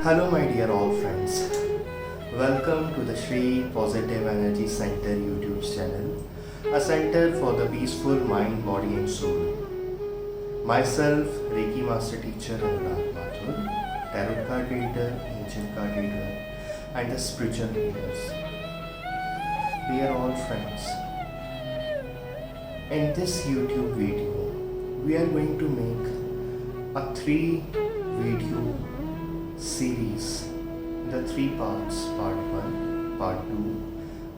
Hello, my dear all friends. Welcome to the Shri Positive Energy Center YouTube channel, a center for the peaceful mind, body, and soul. Myself, Reiki Master Teacher Anurag Mathur, Tarot card reader, Angel card reader, and the spiritual leaders. We are all friends. In this YouTube video, we are going to make a 3-video series, the 3 parts, part 1, part 2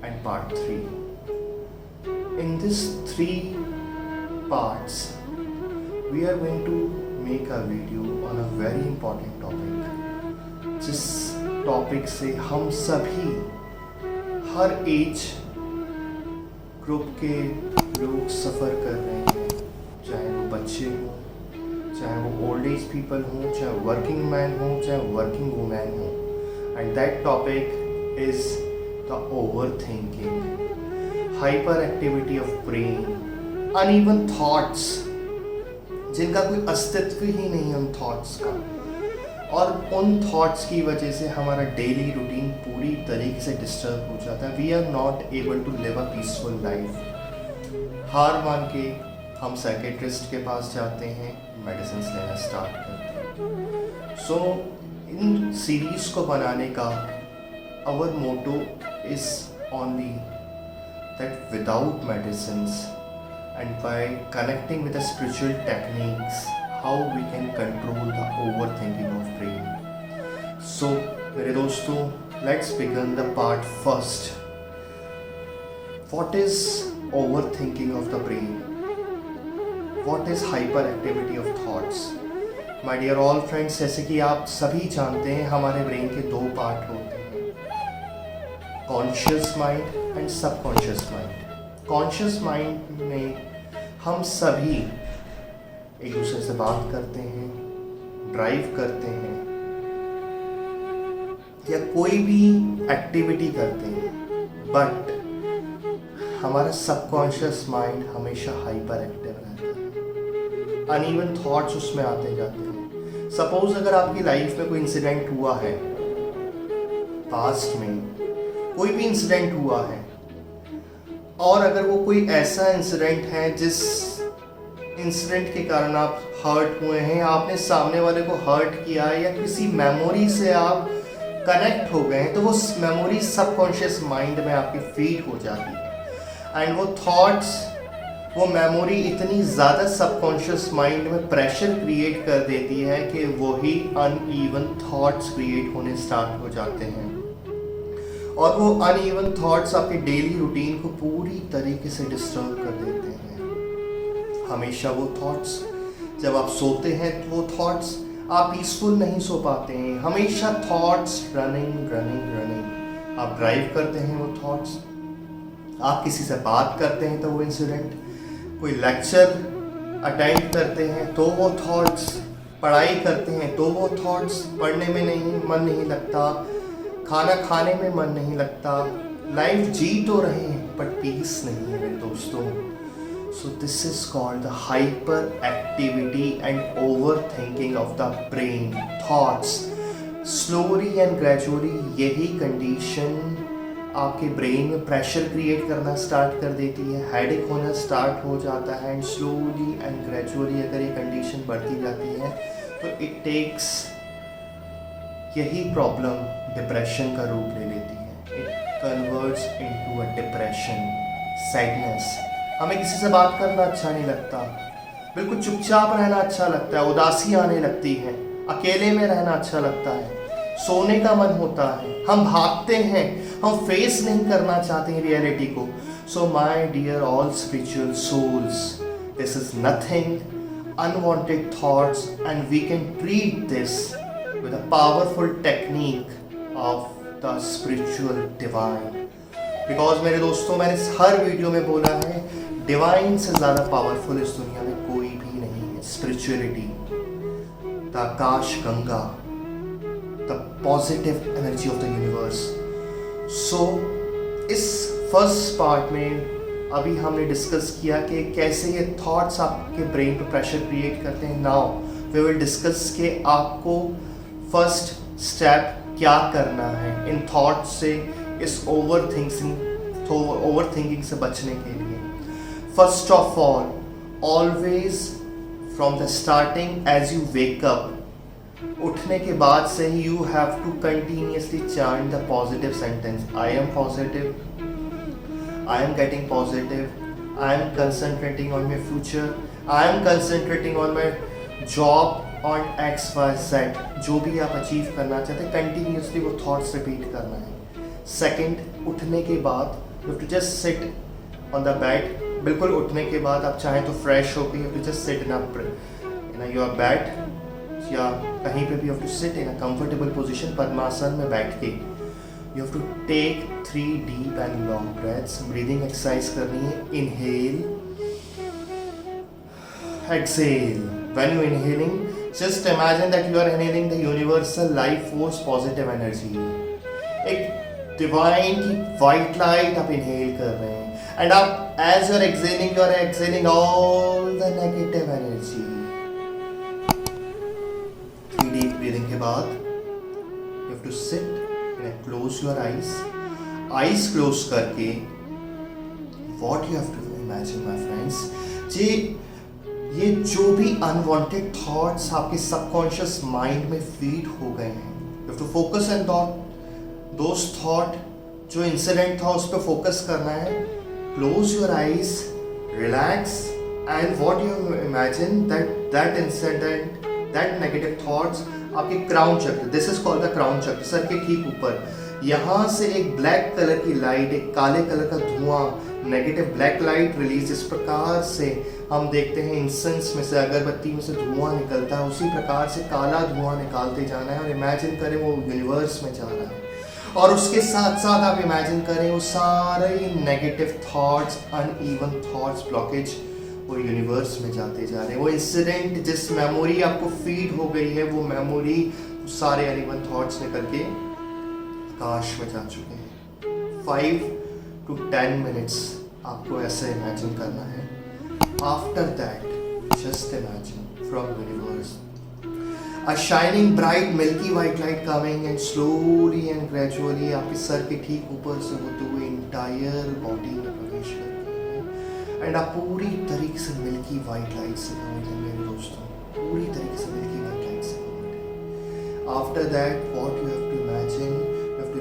and part 3. In these 3 parts, we are going to make a video on a very important topic. जिस topic से हम सभी हर age group के लोग सफ़र कर रहे हैं, चाहे वो बच्चे हों, चाहे वो ओल्ड एज पीपल हों, चाहे वर्किंग मैन हों, चाहे वर्किंग वुमेन हों. And that topic is the over thinking, hyper activity of brain, uneven thoughts जिनका कोई अस्तित्व ही नहीं है उन थॉट्स का, और उन थॉट्स की वजह से हमारा डेली रूटीन पूरी तरीके से डिस्टर्ब हो जाता है. We are not able to live a peaceful life. हार मान के हम साइकेट्रिस्ट के पास जाते हैं, मेडिसिन लेना स्टार्ट करते हैं. सो इन सीरीज़ को बनाने का our motto is only that without medicines and by connecting with the spiritual techniques, how we can control the overthinking of brain. So मेरे दोस्तों, let's begin the part first. What is overthinking of the brain? What is hyperactivity of thoughts? My dear all friends, जैसे कि आप सभी जानते हैं, हमारे brain के 2 पार्ट होते हैं, conscious mind and subconscious mind. Conscious mind में हम सभी एक दूसरे से बात करते हैं, ड्राइव करते हैं या कोई भी एक्टिविटी करते हैं, बट हमारा सबकॉन्शियस माइंड हमेशा हाइपर एक्टिव रहता है. अनइवन थॉट्स उसमें आते जाते हैं. सपोज अगर आपकी लाइफ में कोई इंसिडेंट हुआ है, पास्ट में कोई भी इंसिडेंट हुआ है, और अगर वो कोई ऐसा इंसिडेंट है जिस इंसिडेंट के कारण आप हर्ट हुए हैं, आपने सामने वाले को हर्ट किया है, या किसी मेमोरी से आप कनेक्ट हो गए हैं, तो वो मेमोरी सबकॉन्शियस माइंड में आपकी फीड हो जाती है. एंड वो थॉट्स, वो मेमोरी इतनी ज़्यादा सबकॉन्शियस माइंड में प्रेशर क्रिएट कर देती है कि वही अनइवन थॉट्स क्रिएट होने स्टार्ट हो जाते हैं. और वो अनइवन थॉट्स आपके डेली रूटीन को पूरी तरीके से डिस्टर्ब कर देते हैं. हमेशा वो थॉट्स, जब आप सोते हैं तो वो थॉट्स, आप पीसफुल नहीं सो पाते हैं, हमेशा थॉट्स रनिंग रनिंग रनिंग. आप ड्राइव करते हैं, वो थॉट्स, आप किसी से बात करते हैं तो वो इंसिडेंट, कोई लेक्चर अटेंड करते हैं तो वो थॉट्स, पढ़ाई करते हैं तो वो थॉट्स, पढ़ने में मन नहीं लगता, खाना खाने में मन नहीं लगता, लाइफ जी तो रहे हैं बट पीस नहीं है मेरे दोस्तों. So this is called the hyper activity and over thinking of the brain. Thoughts slowly and gradually यही कंडीशन आपके ब्रेन में प्रेशर क्रिएट करना स्टार्ट कर देती है, हेडेक होना स्टार्ट हो जाता है. एंड स्लोली एंड ग्रेजुअली अगर ये कंडीशन बढ़ती जाती है तो इट टेक्स, यही प्रॉब्लम डिप्रेशन का रूप ले लेती है. It converts into a depression, sadness. हमें किसी से बात करना अच्छा नहीं लगता, बिल्कुल चुपचाप रहना अच्छा लगता है, उदासी आने लगती है, अकेले में रहना अच्छा लगता है, सोने का मन होता है, हम भागते हैं, हम फेस नहीं करना चाहते हैं रियलिटी को. So my dear all spiritual souls, this is nothing unwanted thoughts and we can treat this with a powerful technique of the spiritual divine. Because मेरे दोस्तों, मैंने हर वीडियो में बोला है, डिवाइन से ज़्यादा पावरफुल इस दुनिया में कोई भी नहीं है. Spirituality, the Akash Ganga, the positive energy of the universe. So इस फर्स्ट पार्ट में अभी हमने डिस्कस किया कि कैसे ये थॉट्स आपके ब्रेन पर प्रेशर क्रिएट करते हैं. नाउ वी विल डिस्कस के आपको फर्स्ट स्टेप क्या करना है इन थॉट से, इस ओवर थिंकिंग से बचने के लिए। First of always from the starting as you wake up, उठने के बाद से ही you have to continuously chant the positive sentence, I am positive, I am getting positive, I am concentrating on my future, I am concentrating on my job, on XYZ। जो भी आप achieve करना चाहते हैं कंटिन्यूसली वो thoughts repeat करना है। Second, उठने के बाद you have to just sit on the bed. बिल्कुल उठने के बाद आप चाहें तो फ्रेश होकर you have to just sit in your bed या कहीं पे भी you have to sit in a comfortable position, पद्मासन में बैठ के। You have to take 3 deep and long breaths. Breathing exercise करनी है। Inhale, exhale. When you inhaling, just imagine that you are inhaling the universal life force positive energy. एक divine की white light आप inhale कर रहे हैं, and आप as you are exhaling all the negative energy. 3 deep breathing के बाद you have to sit. Close your eyes close करके what you have to imagine my friends, ये जो भी अनवांटेड थॉट्स आपके सबकॉन्शियस माइंड में फीड हो गए हैं, you have to focus on those thought, जो इंसिडेंट था उस पर फोकस करना है। Close your eyes, relax, and what you imagine that incident, that negative thoughts आपके क्राउन चक्र, this is called the crown चक्र, सर के ठीक ऊपर, यहाँ से एक ब्लैक कलर की लाइट, एक काले कलर का धुआं, नेगेटिव ब्लैक लाइट रिलीज। जिस प्रकार से हम देखते हैं इंसेंस में से, अगरबत्ती में से धुआं निकलता है, उसी प्रकार से काला धुआं निकालते जाना है और इमेजिन करें वो यूनिवर्स में जा रहा है। और उसके साथ साथ आप इमेजिन करें वो सारे negative thoughts, uneven thoughts, blockage वो यूनिवर्स में जाते जा रहे हैं। वो इंसिडेंट जिस मेमोरी आपको फीड हो गई है, वो मेमोरी सारे अनइवन थॉट्स निकल के आकाश में जा चुके हैं। 5 to 10 मिनट्स आपको ऐसे इमेजिन करना है। After that just imagine from universe a shining bright milky white light coming and slowly and gradually आपके सर के ठीक ऊपर से होते हुए इंटायर बॉडी में प्रवेश करते हैं। एंड आप पूरी तरीके से मिल्की वाइट लाइट से कवर्ड हैं मेरे दोस्तों, पूरी तरीके से मिल्की वाइट लाइट से कवर्ड हैं। After that what you have to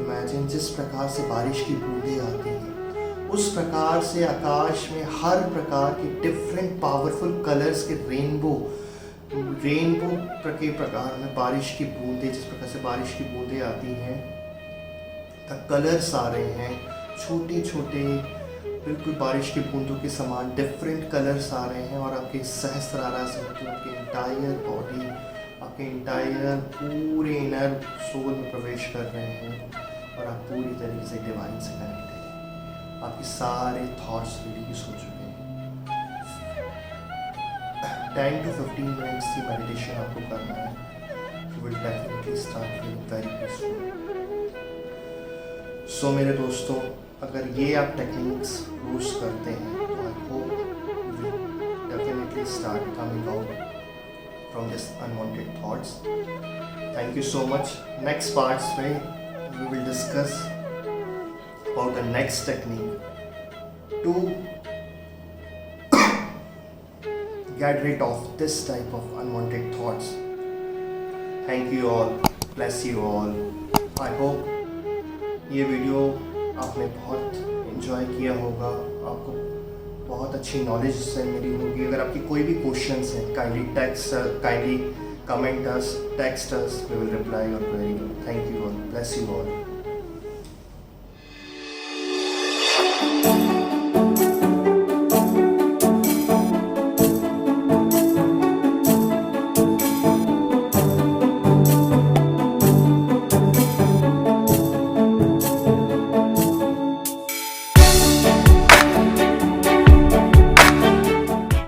imagine, जिस प्रकार से बारिश की बूंदें आती हैं, उस प्रकार से आकाश में हर प्रकार के डिफरेंट पावरफुल कलर्स के रेनबो के प्रकार में बारिश की बूंदें, जिस प्रकार से बारिश की बूंदें आती हैं, द कलर्स आ रहे हैं, छोटे छोटे बिल्कुल बारिश की बूंदों के समान डिफरेंट कलर्स आ रहे हैं और आपके सहस्रारा से होते हुए आपके इंटायर बॉडी, आपके इंटायर पूरे इनर सोल में प्रवेश कर रहे हैं और आप पूरी तरीके से डिवाइन से कनेक्ट हैं। आपके सारे थॉट्स रिलीज हो चुके हैं। 10 to 15 मिनट्स की मेडिटेशन आपको करना है। You will definitely start feeling very peaceful. So मेरे दोस्तों, अगर ये आप टेक्निक्स यूज करते हैं तो I hope you will definitely start coming out from this unwanted thoughts. Thank you so much. Next parts में we will discuss about the next technique to get rid of this type of unwanted thoughts. Thank you all. Bless you all. I hope ये video आपने बहुत enjoy किया होगा, आपको बहुत अच्छी knowledge से मिली होगी। अगर आपकी कोई भी क्वेश्चंस हैं, kindly comment us, text us, we will reply your query. Thank you all. Bless you all.